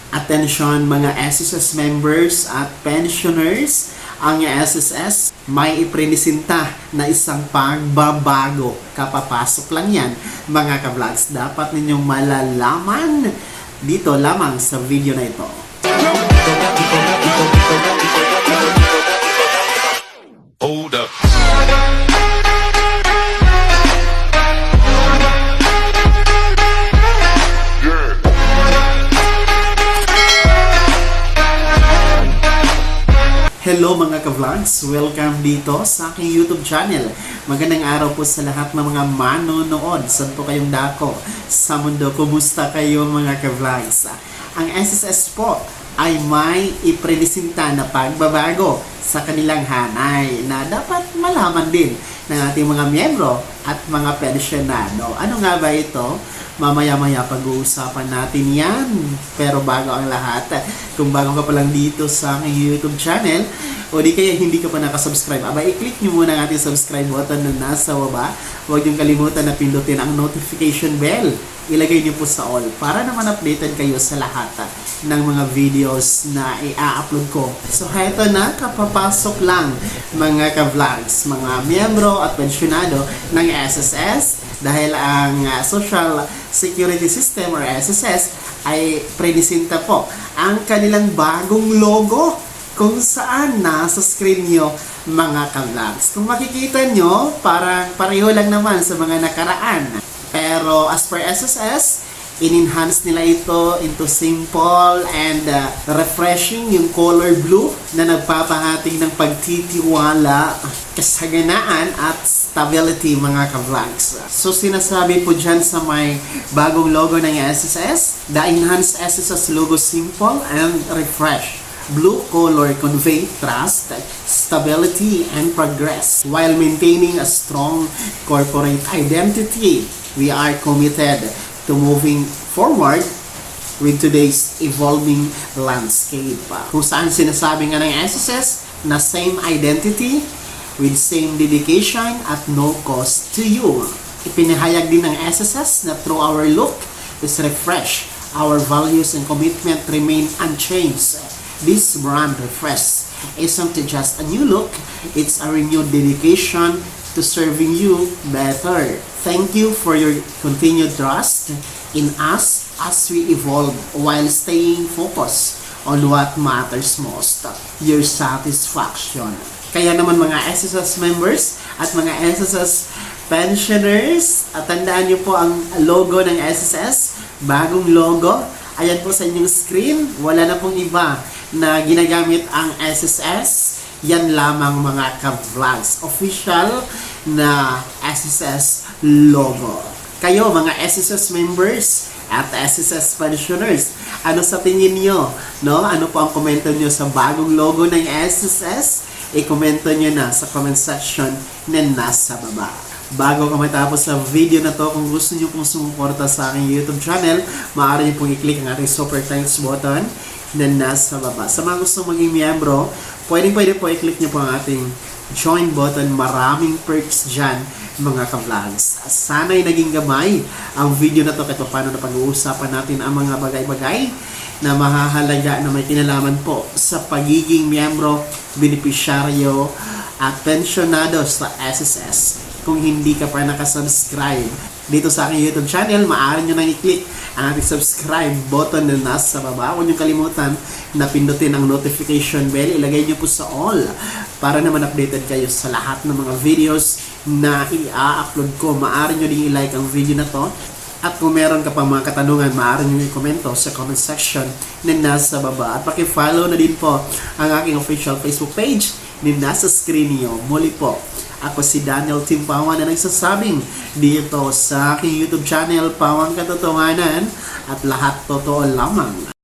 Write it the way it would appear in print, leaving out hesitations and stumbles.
Attention mga SSS members at pensioners, ang SSS may iprenisinta na isang pagbabago. Kapapasok lang yan mga ka-vlogs. Dapat ninyong malalaman dito lamang sa video na ito. Hold up. Hello mga ka-vlogs! Welcome dito sa aking YouTube channel. Magandang araw po sa lahat ng mga manonood. Saan po kayong dako sa mundo? Kumusta kayo mga ka-vlogs? Ang SSS po ay may iprenisinta na pagbabago sa kanilang hanay na dapat malaman din ng ating mga miyembro at mga pensyonado. Ano nga ba ito? Mamaya-maya pag-uusapan natin yan. Pero bago ang lahat, kung bago ka pa lang dito sa aking YouTube channel, o di kaya hindi ka pa nakasubscribe, i-click nyo muna ang ating subscribe button na nasa baba. Huwag nyo kalimutan na pindutin ang notification bell. Ilagay nyo po sa all para naman updated kayo sa lahat ng mga videos na i-upload ko. So, heto na, kapapasok lang mga ka-vlogs, mga miyembro at pensyonado ng SSS. Dahil ang Social Security System or SSS ay prenisinta po ang kanilang bagong logo kung saan nasa screen nyo mga ka-vlogs. Kung makikita nyo, parang pareho lang naman sa mga nakaraan. Pero as per SSS, in-enhance nila ito into simple and refreshing yung color blue na nagpapahating ng pagtitiwala, kasaganaan at stability mga ka-vlogs. So sinasabi po dyan sa may bagong logo ng SSS, the enhanced SSS logo simple and refresh. Blue color convey trust, stability, and progress while maintaining a strong corporate identity. We are committed to moving forward with today's evolving landscape. Kung saan sinasabi nga ng SSS na same identity with same dedication at no cost to you. Ipinahayag din ng SSS na through our look is refresh, our values and commitment remain unchanged. This brand refresh isn't just a new look, it's a renewed dedication to serving you better. Thank you for your continued trust in us as we evolve while staying focused on what matters most, your satisfaction. Kaya naman mga SSS members at mga SSS pensioners, at tandaan niyo po ang logo ng SSS, bagong logo. Ayan po sa inyong screen, wala na pong iba na ginagamit ang SSS. Yan lamang mga ka-vlogs. Official na SSS logo. Kayo mga SSS members at SSS pensioners, ano sa tingin nyo? No? Ano po ang komento nyo sa bagong logo ng SSS? I-komento nyo na sa comment section na nasa baba. Bago ka matapos sa video na to, kung gusto nyo pong sumuporta sa aking YouTube channel, maaari nyo pong i-click ang ating super thanks button na nasa baba. Sa mga gusto maging miyembro, pwede po i-click nyo po ang ating join button. Maraming perks dyan mga ka-vlogs. Sana'y naging gamay ang video na to kahit paano na pag-uusapan natin ang mga bagay-bagay na mahahalaga na may kinalaman po sa pagiging miyembro, benepisyaryo at pensyonado sa SSS. Kung hindi ka pa nakasubscribe dito sa aking YouTube channel, maaari nyo nang i-click ang ating subscribe button na nasa baba. Huwag nyo kalimutan na pindutin ang notification bell. Ilagay nyo po sa all para naman updated kayo sa lahat ng mga videos na i-upload ko. Maaari nyo din i-like ang video na to. At kung meron ka pang mga katanungan, maaari nyo i-komento sa comment section na nasa baba. At paki-follow na din po ang aking official Facebook page na nasa screen nyo. Muli po, ako si Daniel Tim Pawan na nagsasabing dito sa aking YouTube channel, Pawang Katotohanan, at lahat totoo lamang.